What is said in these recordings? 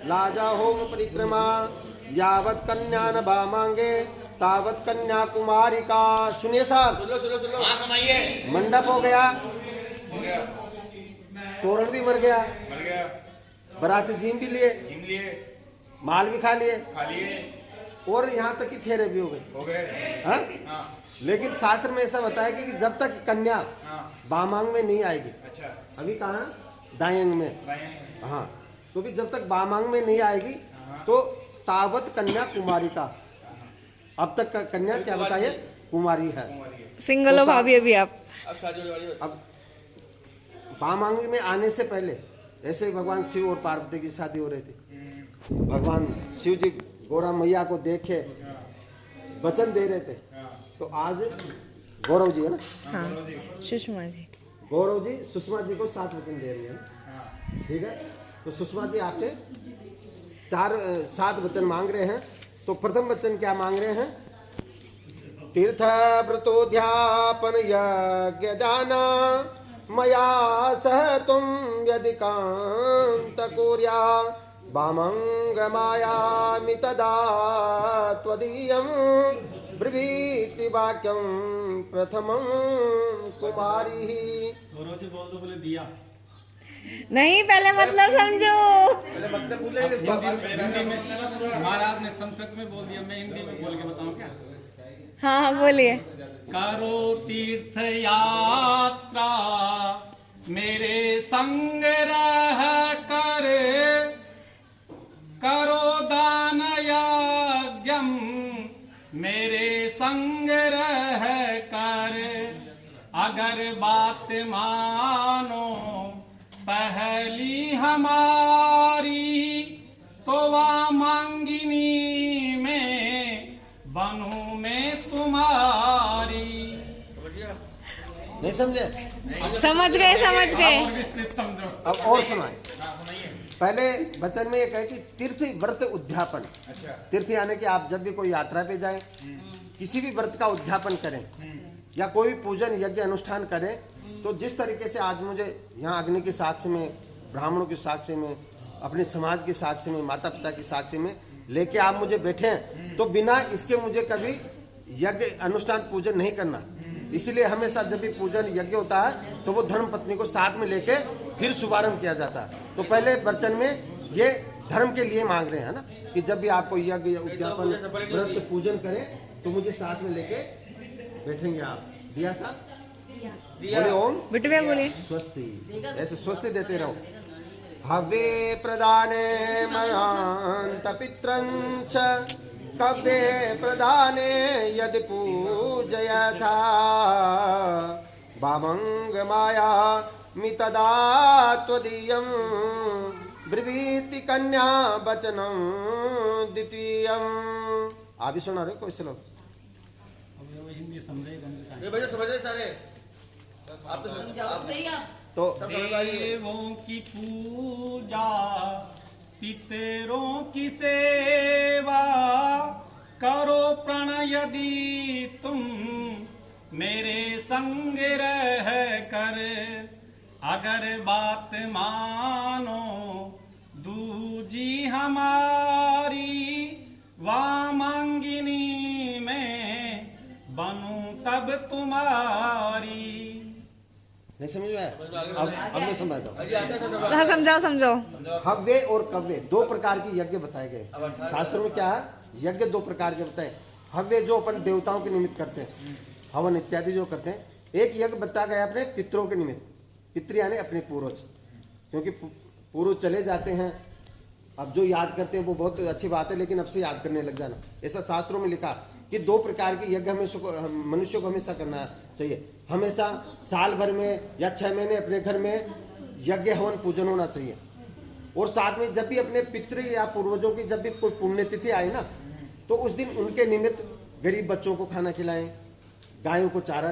लाजा होम परिक्रमा यावत कन्या न बामांगे तावत कन्या कुमारी का। सुनिए साहब, सुनो। हाँ सुनाइए। मंडप हो गया, तोरण भी मर गया, बाराती जिम भी लिए, माल भी खा लिए, और यहाँ तक कि फेरे भी हो गए। हाँ? लेकिन शास्त्र में ऐसा बताया कि जब तक कन्या बामांग में नहीं आएगी, अभी कहाँ दायंग में, हाँ, तो भी जब तक बामांग में नहीं आएगी तो तावत कन्या कुमारी का। अब तक कन्या क्या बताइए, कुमारी है। सिंगल हो भाभी अभी आप? अब बामांग में आने से पहले ऐसे भगवान शिव और पार्वती की शादी हो रही थी। भगवान शिव जी गौरा मैया को देखे वचन दे रहे थे, तो आज गौरव जी है ना, हाँ, सुषमा जी, गौरव जी सुषमा जी को 7 वचन दे रहे हैं। ठीक है, तो सुषमा जी आपसे 7 वचन मांग रहे हैं। तो प्रथम वचन क्या मांग रहे हैं? तीर्थ व्रतोध्यापन यज्ञ दाना मया सह तुम यदि कांत कुर्या वामंग मायामि तदा त्वदीयं ब्रवीति वाक्यं प्रथमं कुमारी। गौरव जी बोल दो, बोले दिया नहीं, पहले मतलब समझो। हिंदी में महाराज ने संस्कृत में बोल दिया, मैं हिंदी में बोल के बताऊं क्या? हाँ हाँ बोलिए। करो तीर्थ यात्रा मेरे संग रह कर, करो दान यज्ञम मेरे संग रह कर, अगर बात मानो पहली हमारी तो वामांगिनी में बनूं मैं तुम्हारी। नहीं समझे? समझ गए। विस्तृत समझो। अब और सुनाए। पहले वचन में ये कहे कि तीर्थ व्रत उद्यापन। तीर्थ यानी कि आप जब भी कोई यात्रा पे जाएं, किसी भी व्रत का उद्यापन करें या कोई भी पूजन यज्ञ अनुष्ठान करें, तो जिस तरीके से आज मुझे यहाँ अग्नि के साक्ष्य में, ब्राह्मणों के साक्ष्य में, अपने समाज के साक्ष्य में, माता पिता के साक्ष्य में लेके आप मुझे बैठे हैं, तो बिना इसके मुझे कभी यज्ञ अनुष्ठान पूजन नहीं करना। इसलिए हमेशा जब भी पूजन यज्ञ होता है तो वो धर्म पत्नी को साथ में लेके फिर शुभारंभ किया जाता है। तो पहले वचन में ये धर्म के लिए मांग रहे हैं ना, कि जब भी आपको यज्ञ उद्यापन व्रत पूजन करें तो मुझे साथ में लेके बैठेंगे आप। दिया साहब, बोले ओम बिटवे बोलिए। स्वस्ति, ऐसे स्वस्ति देते रहो। हवे प्रदाने मयांत पित्रंच कव्ये प्रदाने यदि पूजयथा वामंग माया मितदा त्वदीयं ब्रवीति कन्या वचनं द्वितीयम्। आप भी सुना रहे कोई से लोग? हिंदी समझेगा ये भैया समझ रहे सारे, आप तो सही आप तो देवों की पूजा पितरों की सेवा करो प्रण यदि तुम मेरे संग रह कर, अगर बात मानो दूजी हमारी वामांगिनी में बनूं तब तुम्हारी। नहीं समझ में आया? अब मैं समझाता हूँ। हाँ समझाओ। हव्य और कव्य 2 प्रकार की यज्ञ बताए गए शास्त्रों में। क्या है? यज्ञ 2 प्रकार के बताए। हव्य जो अपन देवताओं के निमित्त करते हैं, हवन इत्यादि जो करते हैं। एक यज्ञ बताया गया अपने पितरों के निमित्त। पितृ यानी अपने पूर्वज, क्योंकि पूर्वज चले जाते हैं, अब जो याद करते हैं वो बहुत अच्छी बात है, लेकिन अब से याद करने लग जाना। ऐसा शास्त्रों में लिखा कि 2 प्रकार के यज्ञ मनुष्य को हमेशा करना चाहिए। हमेशा साल भर में या 6 महीने अपने घर में यज्ञ हवन पूजन होना चाहिए। और साथ में जब भी अपने पितृ या पूर्वजों की जब भी कोई पुण्यतिथि आए ना, तो उस दिन उनके निमित्त गरीब बच्चों को खाना खिलाएं, गायों को चारा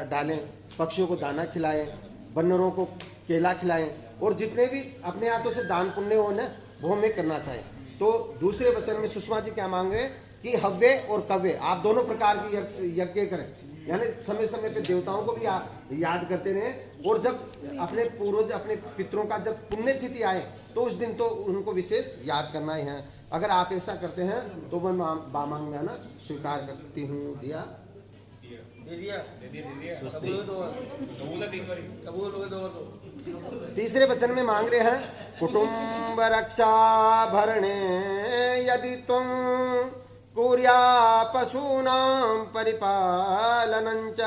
डालें, पक्षियों को दाना खिलाएं, बंदरों को केला खिलाएं, और जितने भी अपने हाथों से दान पुण्य हो ना वो हमें करना चाहिए। तो दूसरे वचन में सुषमा जी क्या मांग रहे हैं कि हव्य और कव्य आप दोनों प्रकार की यज्ञ करें, यानी समय समय पे देवताओं को भी याद करते रहे। और जब अपने पूर्वज अपने पितरों का जब पुण्यतिथि आए तो उस दिन तो उनको विशेष याद करना ही है। अगर आप ऐसा करते हैं तो मैं बामांग में आना स्वीकार करती हूँ। दिया तीसरे वचन में मांग रहे हैं कुटुंब रक्षा भरणे यदि तुम कुर्या पशूनां परिपालनं च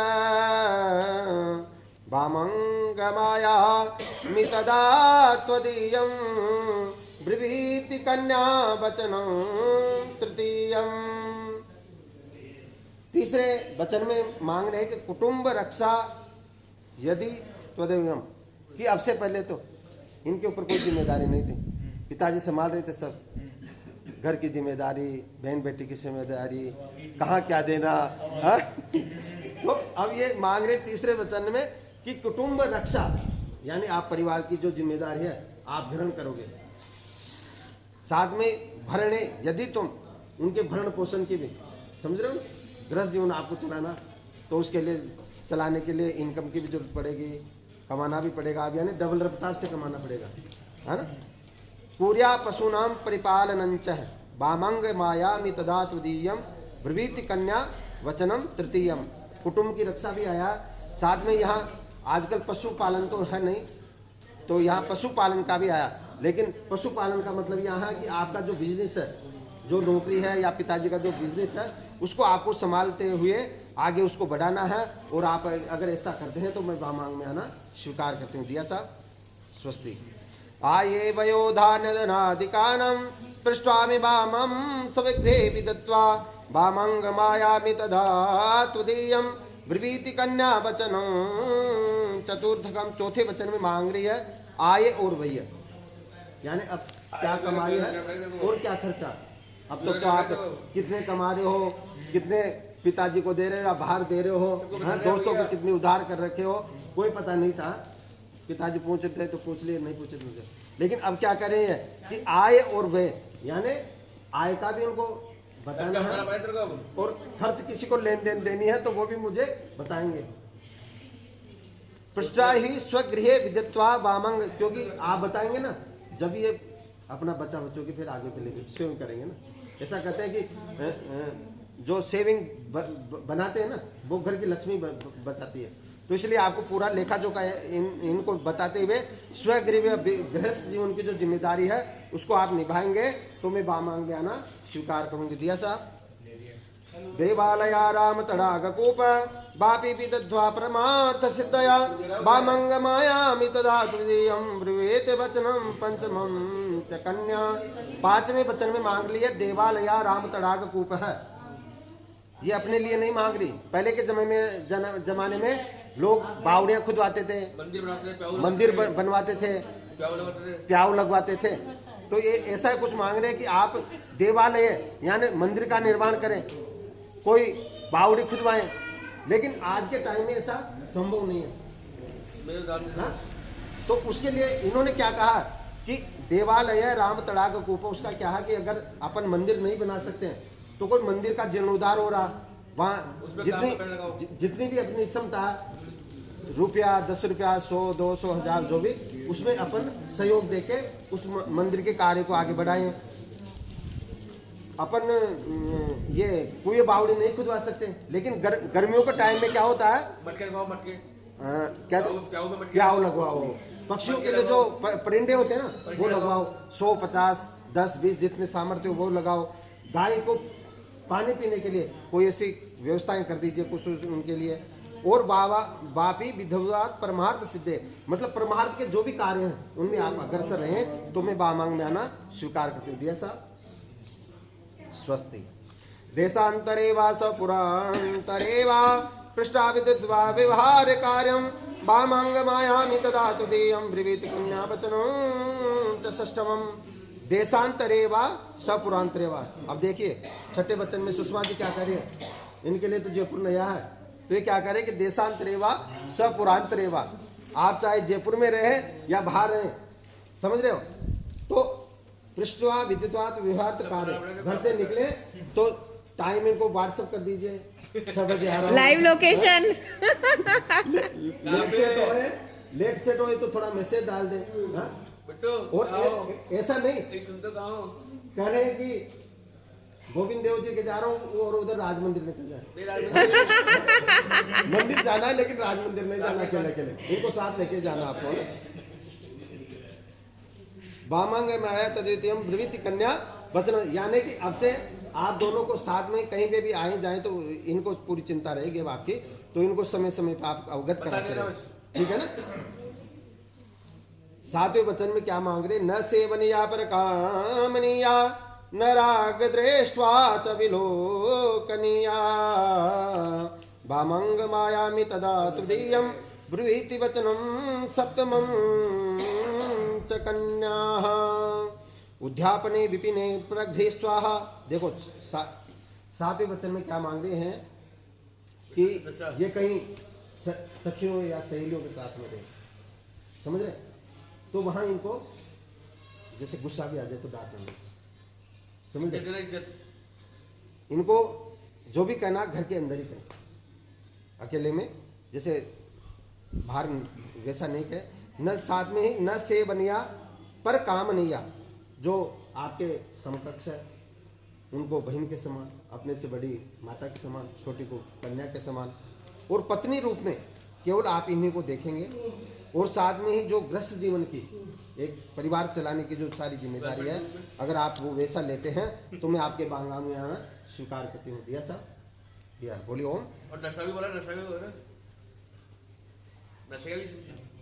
वामंगमाया मितदा त्वदीयं ब्रवीति कन्या वचनं तृतीयं। तीसरे वचन में मांग रहे हैं कि कुटुंब रक्षा यदि त्वदीयं, कि अब से पहले तो इनके ऊपर कोई जिम्मेदारी नहीं थी, पिताजी संभाल रहे थे सब, घर की जिम्मेदारी, बहन बेटी की जिम्मेदारी, कहाँ क्या देना। हाँ? तो अब ये मांग रहे तीसरे वचन में कि कुटुंब रक्षा, यानी आप परिवार की जो जिम्मेदारी है आप ग्रहण करोगे। साथ में भरणे, यदि तुम उनके भरण पोषण की भी, समझ रहे हो, गृहस्थ जीवन आपको चलाना, तो उसके लिए चलाने के लिए इनकम की भी जरूरत पड़ेगी, कमाना भी पड़ेगा, अब यानी डबल रफ्तार से कमाना पड़ेगा, है ना। पूर्या पशूनां परिपालनंच वामंग मायामि तदा तुदीयम ब्रवीति कन्या वचनम तृतीयम। कुटुंब की रक्षा भी आया, साथ में यहाँ आजकल पशुपालन तो है नहीं, तो यहाँ पशुपालन का भी आया। लेकिन पशुपालन का मतलब यहाँ है कि आपका जो बिजनेस है, जो नौकरी है या पिताजी का जो बिजनेस है, उसको आपको संभालते हुए आगे उसको बढ़ाना है। और आप अगर ऐसा करते हैं तो मैं वामांग में आना स्वीकार करती हूँ। दिया साहब स्वस्ति। आये वयोधानदनादिकानं पृष्ट्वामि वामं सविग्रहे विदत्वा वामंग मायामि तदा त्वदीयं ब्रवीति कन्या वचनं चतुर्थकम। चौथे वचन में मांग रही है आय और व्यय, यानी अब क्या कमाई है और क्या खर्चा। अब तो आप कितने कमा रहे हो, कितने पिताजी को दे रहे हो या बाहर दे रहे हो, दोस्तों को कितनी उधार कर रखे हो, कोई पता नहीं था। पिताजी पूछ रहे थे तो पूछ लिए, नहीं पूछे मुझे। लेकिन अब क्या कर रहे हैं कि आय और व्यय, यानी आय का भी उनको बताना है और खर्च किसी को लेन देन देनी है तो वो भी मुझे बताएंगे। पृष्ठा ही स्वगृहे विदित्वा वामंग, क्योंकि आप बताएंगे ना, जब ये अपना बच्चा बच्चों की फिर आगे के लिए सेविंग करेंगे ना। ऐसा कहते हैं कि जो सेविंग बनाते हैं ना, वो घर की लक्ष्मी बचाती है। तो इसलिए आपको पूरा लेखा जोखा इनको बताते हुए स्वगृह गृहस्थ जीवन की जो जिम्मेदारी है उसको आप निभाएंगे तो मैं वामांग आना स्वीकार करूंगी। दिया साहब। देवालया राम तड़ाग कूप बापी विदध्वा परमार्थ सिद्धया वामंग मायामि तदा तृतीयं ब्रवीति वचनं पंचमं च कन्या। पांचवें वचन में मांग लिया देवालया राम तड़ाग कूप है। ये अपने लिए नहीं मांग रही। पहले के जमाने में लोग बावड़ियां खुदवाते थे, मंदिर बनवाते थे, प्याऊ लगवाते थे। तो ये ऐसा कुछ मांग रहे हैं कि आप देवालय यानी मंदिर का निर्माण करें, कोई बावड़ी खुदवाएं। लेकिन आज के टाइम में ऐसा संभव नहीं है। तो उसके लिए इन्होंने क्या कहा कि देवालय राम तड़ाग कूप। उसका क्या है कि अगर अपन मंदिर नहीं बना सकते हैं तो कोई मंदिर का जीर्णोद्धार हो रहा, वहाँ जितनी भी अपनी क्षमता है, रुपया 10 रुपया 100 200 1000 जो भी, उसमें अपन सहयोग देके उस मंदिर के कार्य को आगे बढ़ाएं। अपन ये कुएं बावड़ी नहीं खुदवा सकते, लेकिन गर्मियों के टाइम में क्या होता है, प्याऊ लगवाओ, पक्षियों के लिए जो परिंदे होते हैं ना वो लगवाओ, 100 50 10 20 जितने सामर्थ्य हो वो लगाओ। गाय को पानी पीने के लिए कोई ऐसी व्यवस्थाएं कर दीजिए कुछ उनके लिए। और बापी विधवात परमार्थ सिद्धे, मतलब परमार्थ के जो भी कार्य हैं उनमें आप अग्रसर रहें तो मैं वामांग में आना स्वीकार करती हूँ। दिया साहब स्वस्ति। देशांतरे वा सपुरांतरे वा पृष्ठा विद्वा व्यवहार कार्यम वामांग मायामि तदा तुदीयं ब्रवीति कन्या वचनं च षष्ठमम्। देशांतरे वा सपुरांतरे वा। अब देखिए छठे वचन में सुषमा जी क्या करें, इनके लिए तो जयपुर नया है, तो ये क्या करें कि देशांतरे वा सपुरांतरे वा। आप चाहे जयपुर में रहे या बाहर रहे, समझ रहे हो, तो पृष्ठवा विद्युत्वात व्यवहार कार्य, घर से निकले तो टाइम इनको व्हाट्सएप कर दीजिए 6 बजे लाइव लोकेशन। लेट सेट हो तो थोड़ा मैसेज डाल दे, और ऐसा नहीं कह रहे हैं कि गोविंद देव जी के जा रहा हूँ और उधर राज मंदिर निकल जाए। मंदिर जाना है लेकिन राज मंदिर नहीं जाना अकेले अकेले, इनको साथ लेके जाना आपको ना। वामांग में आया तद्वितीयम ब्रवीति कन्या वचन, यानी कि अब से आप दोनों को साथ में कहीं पे भी आए जाएं तो इनको पूरी चिंता रहेगी अब आपकी, तो इनको समय समय पर आप अवगत कराते रहे, ठीक है ना। सातवें वचन में क्या मांग रहे, न सेवनिया पर कामनिया न राग दृष्ट्वा च विलोकनिया वामंग मायामि तदा तृतीयं ब्रूहीति वचनं सप्तमं च कन्याः उद्यापने विपिने प्रघ्रे स्वाहा। देखो सातवें वचन में क्या मांग रहे हैं कि ये कहीं सखियों या सहेलियों के साथ में रहे, समझ रहे, तो वहां इनको जैसे गुस्सा भी आ जाए तो डांटना नहीं, समझ रहे। इनको जो भी कहना घर के अंदर ही कहें, अकेले में जैसे बाहर वैसा नहीं कहे। न साथ में ही न से बनिया पर काम नहीं आ, जो आपके समकक्ष है उनको बहन के समान, अपने से बड़ी माता के समान, छोटी को कन्या के समान, और पत्नी रूप में केवल आप इन्हीं को देखेंगे। और साथ में ही जो गृहस्थ जीवन की एक परिवार चलाने की जो सारी जिम्मेदारी है, अगर आप वो वैसा लेते हैं तो मैं आपके बांगा में आना स्वीकार करती हूँ। दिया साहब, दिया, बोलिए ओम। और नशा भी बोला, नशा भी बोला, नशे का भी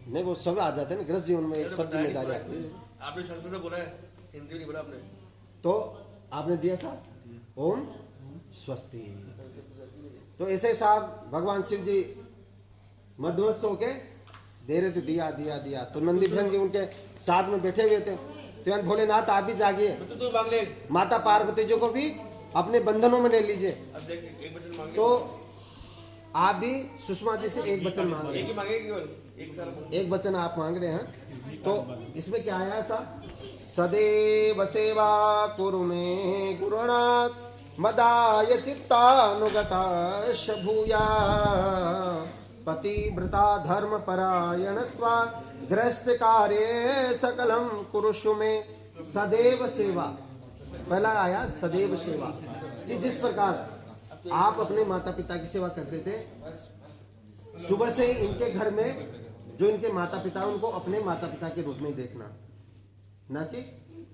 नहीं, वो सब आ जाते हैं ना गृहस्थ जीवन में, एक सब जिम्मेदारी आती है। आपने संस्कृत बोला है, हिंदी नहीं बोला आपने, तो आपने दिया साहब ओम स्वस्ति। तो ऐसे साहब भगवान शिव जी मध्यमस्त होके दे रहे थे, दिया दिया दिया। तो नंदी भृंगी उनके साथ में बैठे हुए थे, तो यार भोलेनाथ आप भी जागिए, तू मांग ले, माता पार्वती जी को भी अपने बंधनों में ले लीजिए। अब देख एक वचन मांगे, तो आप भी सुषमा जी से एक वचन मांग रहे एक ही हैं, मांगे केवल एक साल एक वचन आप मांग रहे हैं। तो इसमें क्या आया ऐसा, सदैव सेवा कुरु मे गुरुनाथ मदाय चित्तानुगता भूया पतिव्रता धर्म परायणत्वा गृहस्थ कार्ये सकलम कुरुषु में। सदैव सेवा पहला आया, सदैव सेवा, कि जिस प्रकार आप अपने माता पिता की सेवा करते थे, सुबह से इनके घर में जो इनके माता पिता उनको अपने माता पिता के रूप में देखना, न कि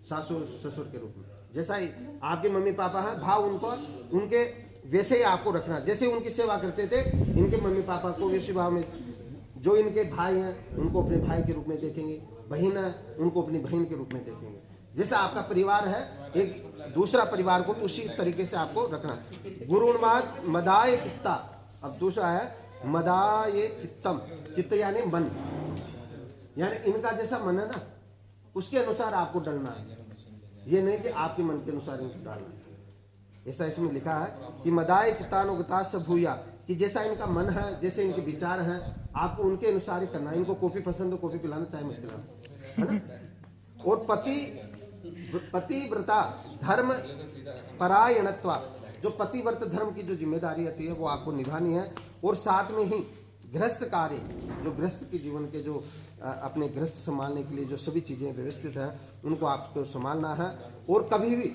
सासुर ससुर के रूप में। जैसा ही आपके मम्मी पापा हैं, भाव उनको उनके वैसे ही आपको रखना, जैसे उनकी सेवा करते थे इनके मम्मी पापा को वैसे भाव में। जो इनके भाई हैं उनको अपने भाई के रूप में देखेंगे, बहन है उनको अपनी बहन के रूप में देखेंगे। जैसा आपका परिवार है, एक दूसरा परिवार को भी उसी तरीके से आपको रखना। गुरुन्माद मदाय चित्ता, अब दूसरा है मदाय चित्तम, चित्त यानी मन, यानी इनका जैसा मन है ना उसके अनुसार आपको डलना है, ये नहीं कि आपके मन के अनुसार इनको डालना है। ऐसा इसमें लिखा है कि मदाय चित्तानुगता भूया, कि जैसा इनका मन है, जैसे इनके विचार हैं, आपको उनके अनुसार ही करना है। इनको कॉफी पसंद हो कॉफी पिलाना, चाहे मत पिलाना, है ना। और पतिव्रता धर्म परायणत्वा, जो पतिव्रत धर्म की जो जिम्मेदारी आती है वो आपको निभानी है। और साथ में ही गृहस्थ कार्य, जो गृहस्थ के जीवन के जो अपने गृहस्थ संभालने के लिए जो सभी चीजें व्यवस्थित हैं उनको आपको संभालना है। और कभी भी